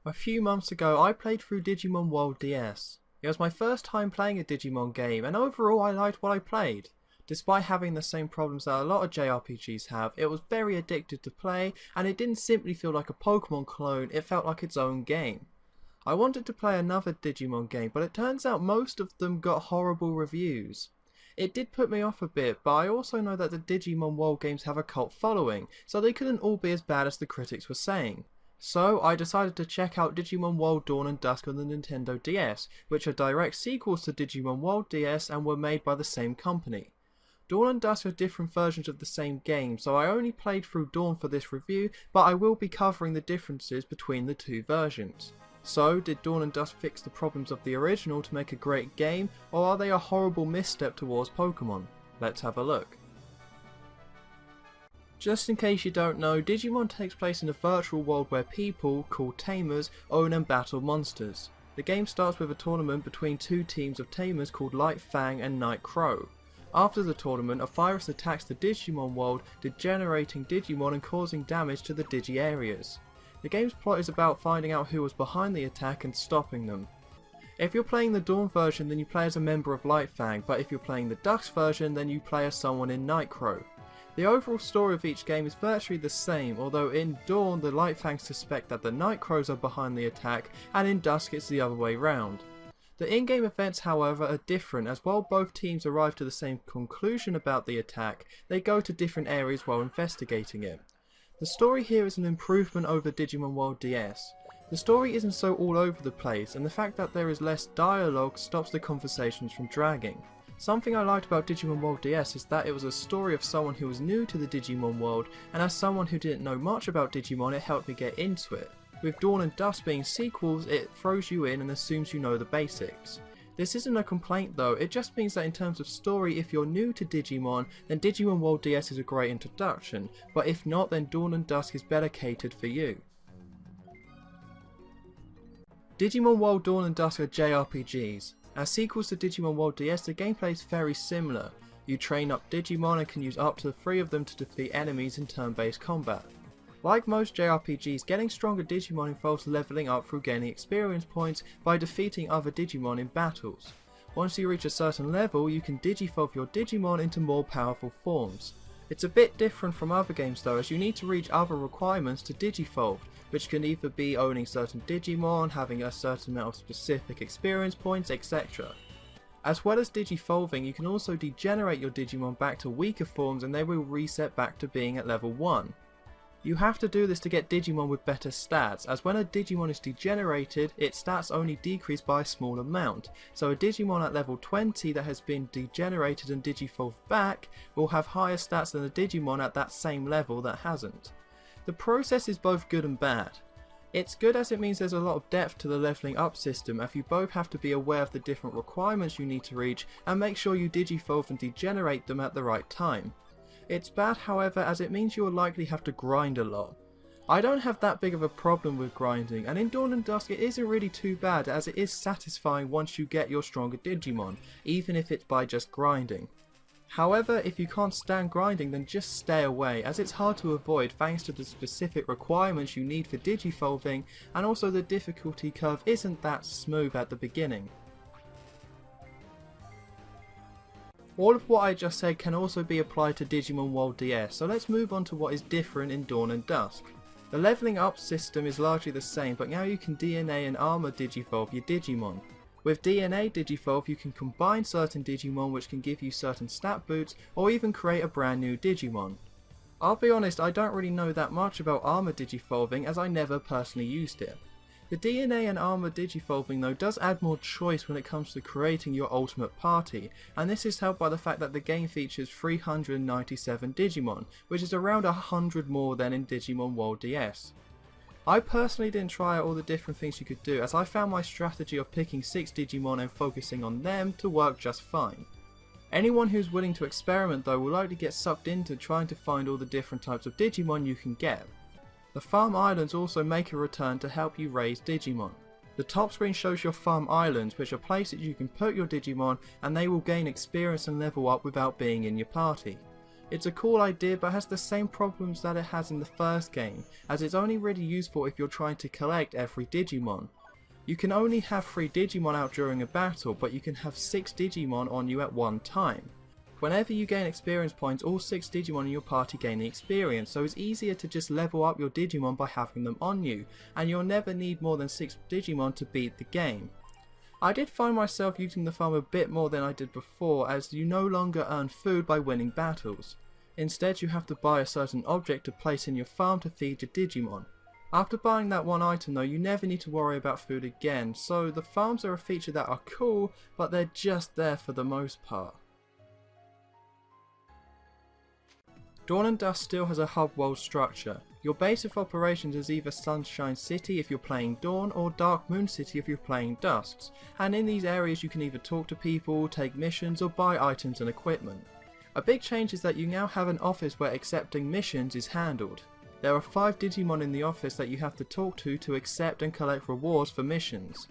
A few months ago I played through Digimon World DS. It was my first time playing a Digimon game and overall I liked what I played. Despite having the same problems that a lot of JRPGs have, it was very addictive to play and it didn't simply feel like a Pokemon clone, it felt like its own game. I wanted to play another Digimon game, but it turns out most of them got horrible reviews. It did put me off a bit, but I also know that the Digimon World games have a cult following, so they couldn't all be as bad as the critics were saying. So I decided to check out Digimon World Dawn and Dusk on the Nintendo DS, which are direct sequels to Digimon World DS and were made by the same company. Dawn and Dusk are different versions of the same game, so I only played through Dawn for this review, but I will be covering the differences between the two versions. So, did Dawn and Dusk fix the problems of the original to make a great game, or are they a horrible misstep towards Pokemon? Let's have a look. Just in case you don't know, Digimon takes place in a virtual world where people, called tamers, own and battle monsters. The game starts with a tournament between two teams of tamers called Light Fang and Night Crow. After the tournament, a virus attacks the Digimon world, degenerating Digimon and causing damage to the Digi areas. The game's plot is about finding out who was behind the attack and stopping them. If you're playing the Dawn version, then you play as a member of Light Fang, but if you're playing the Dusk version, then you play as someone in Night Crow. The overall story of each game is virtually the same, although in Dawn the Light Fangs suspect that the Night Crows are behind the attack, and in Dusk it's the other way round. The in-game events, however, are different, as while both teams arrive to the same conclusion about the attack, they go to different areas while investigating it. The story here is an improvement over Digimon World DS. The story isn't so all over the place, and the fact that there is less dialogue stops the conversations from dragging. Something I liked about Digimon World DS is that it was a story of someone who was new to the Digimon world, and as someone who didn't know much about Digimon, it helped me get into it. With Dawn and Dusk being sequels, it throws you in and assumes you know the basics. This isn't a complaint though, it just means that in terms of story, if you're new to Digimon, then Digimon World DS is a great introduction, but if not, then Dawn and Dusk is better catered for you. Digimon World Dawn and Dusk are JRPGs. As sequels to Digimon World DS, the gameplay is very similar. You train up Digimon and can use up to 3 of them to defeat enemies in turn-based combat. Like most JRPGs, getting stronger Digimon involves leveling up through gaining experience points by defeating other Digimon in battles. Once you reach a certain level, you can digivolve your Digimon into more powerful forms. It's a bit different from other games though, as you need to reach other requirements to digivolve, which can either be owning certain Digimon, having a certain amount of specific experience points, etc. As well as digivolving, you can also degenerate your Digimon back to weaker forms and they will reset back to being at level 1. You have to do this to get Digimon with better stats, as when a Digimon is degenerated, its stats only decrease by a small amount, so a Digimon at level 20 that has been degenerated and digivolved back will have higher stats than a Digimon at that same level that hasn't. The process is both good and bad. It's good as it means there's a lot of depth to the leveling up system, as you both have to be aware of the different requirements you need to reach and make sure you digivolve and degenerate them at the right time. It's bad however, as it means you will likely have to grind a lot. I don't have that big of a problem with grinding, and in Dawn and Dusk it isn't really too bad as it is satisfying once you get your stronger Digimon, even if it's by just grinding. However, if you can't stand grinding, then just stay away, as it's hard to avoid thanks to the specific requirements you need for digivolving, and also the difficulty curve isn't that smooth at the beginning. All of what I just said can also be applied to Digimon World DS, so let's move on to what is different in Dawn and Dusk. The leveling up system is largely the same, but now you can DNA and armor digivolve your Digimon. With DNA digivolve you can combine certain Digimon which can give you certain stat boosts or even create a brand new Digimon. I'll be honest, I don't really know that much about armor digivolving as I never personally used it. The DNA and armor digivolving though does add more choice when it comes to creating your ultimate party, and this is helped by the fact that the game features 397 Digimon, which is around 100 more than in Digimon World DS. I personally didn't try out all the different things you could do, as I found my strategy of picking 6 Digimon and focusing on them to work just fine. Anyone who's willing to experiment though will likely get sucked into trying to find all the different types of Digimon you can get. The farm islands also make a return to help you raise Digimon. The top screen shows your farm islands, which are places you can put your Digimon and they will gain experience and level up without being in your party. It's a cool idea but has the same problems that it has in the first game, as it's only really useful if you're trying to collect every Digimon. You can only have 3 Digimon out during a battle, but you can have 6 Digimon on you at one time. Whenever you gain experience points, all 6 Digimon in your party gain the experience, so it's easier to just level up your Digimon by having them on you, and you'll never need more than 6 Digimon to beat the game. I did find myself using the farm a bit more than I did before, as you no longer earn food by winning battles. Instead, you have to buy a certain object to place in your farm to feed your Digimon. After buying that one item though, you never need to worry about food again, so the farms are a feature that are cool, but they're just there for the most part. Dawn and Dusk still has a hub world structure. Your base of operations is either Sunshine City if you're playing Dawn, or Dark Moon City if you're playing Dusks, and in these areas you can either talk to people, take missions, or buy items and equipment. A big change is that you now have an office where accepting missions is handled. There are 5 Digimon in the office that you have to talk to accept and collect rewards for missions.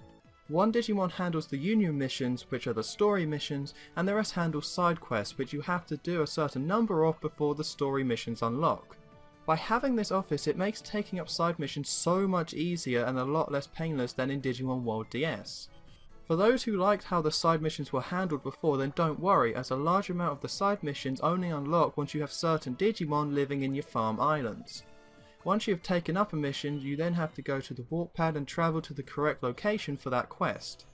One Digimon handles the Union missions, which are the story missions, and the rest handles side quests, which you have to do a certain number of before the story missions unlock. By having this office, it makes taking up side missions so much easier and a lot less painless than in Digimon World DS. For those who liked how the side missions were handled before, then don't worry, as a large amount of the side missions only unlock once you have certain Digimon living in your farm islands. Once you have taken up a mission, you then have to go to the walk pad and travel to the correct location for that quest.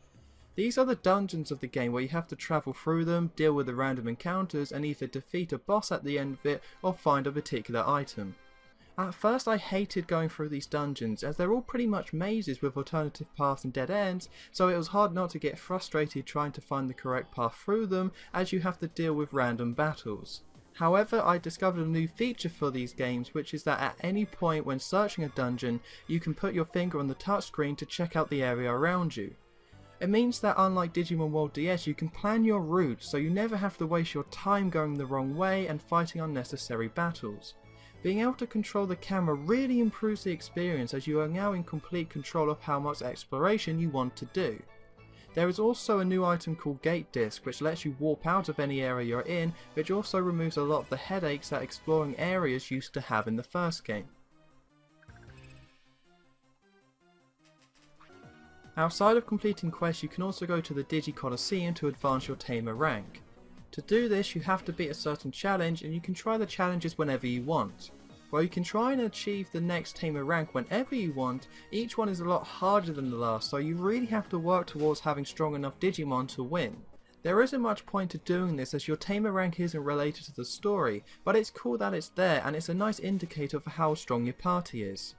These are the dungeons of the game where you have to travel through them, deal with the random encounters, and either defeat a boss at the end of it or find a particular item. At first I hated going through these dungeons, as they're all pretty much mazes with alternative paths and dead ends, so it was hard not to get frustrated trying to find the correct path through them, as you have to deal with random battles. However, I discovered a new feature for these games, which is that at any point when searching a dungeon, you can put your finger on the touchscreen to check out the area around you. It means that unlike Digimon World DS, you can plan your route, so you never have to waste your time going the wrong way and fighting unnecessary battles. Being able to control the camera really improves the experience, as you are now in complete control of how much exploration you want to do. There is also a new item called Gate Disc, which lets you warp out of any area you're in, which also removes a lot of the headaches that exploring areas used to have in the first game. Outside of completing quests, you can also go to the Digi Colosseum to advance your tamer rank. To do this, you have to beat a certain challenge, and you can try the challenges whenever you want. While you can try and achieve the next tamer rank whenever you want, each one is a lot harder than the last, so you really have to work towards having strong enough Digimon to win. There isn't much point to doing this, as your tamer rank isn't related to the story, but it's cool that it's there, and it's a nice indicator for how strong your party is.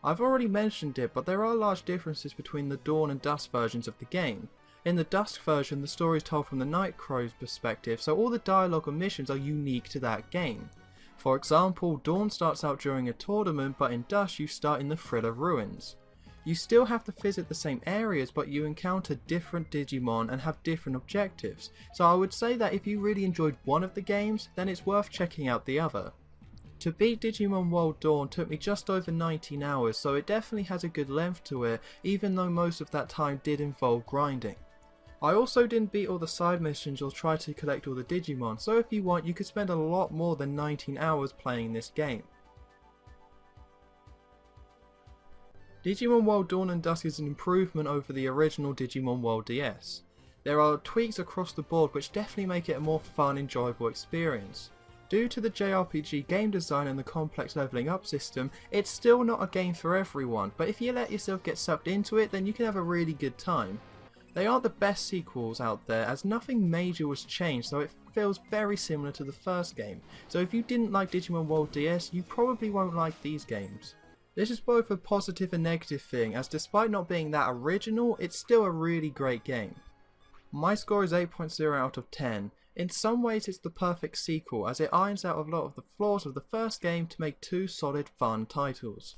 I've already mentioned it, but there are large differences between the Dawn and Dusk versions of the game. In the Dusk version, the story is told from the Night Crow's perspective, so all the dialogue and missions are unique to that game. For example, Dawn starts out during a tournament, but in Dusk you start in the Thriller Ruins. You still have to visit the same areas, but you encounter different Digimon and have different objectives, so I would say that if you really enjoyed one of the games, then it's worth checking out the other. To beat Digimon World Dawn took me just over 19 hours, so it definitely has a good length to it, even though most of that time did involve grinding. I also didn't beat all the side missions or try to collect all the Digimon, so if you want you could spend a lot more than 19 hours playing this game. Digimon World Dawn and Dusk is an improvement over the original Digimon World DS. There are tweaks across the board which definitely make it a more fun, enjoyable experience. Due to the JRPG game design and the complex leveling up system, it's still not a game for everyone, but if you let yourself get sucked into it, then you can have a really good time. They aren't the best sequels out there, as nothing major was changed, so it feels very similar to the first game, so if you didn't like Digimon World DS, you probably won't like these games. This is both a positive and negative thing, as despite not being that original, it's still a really great game. My score is 8.0 out of 10. In some ways it's the perfect sequel, as it irons out a lot of the flaws of the first game to make two solid fun titles.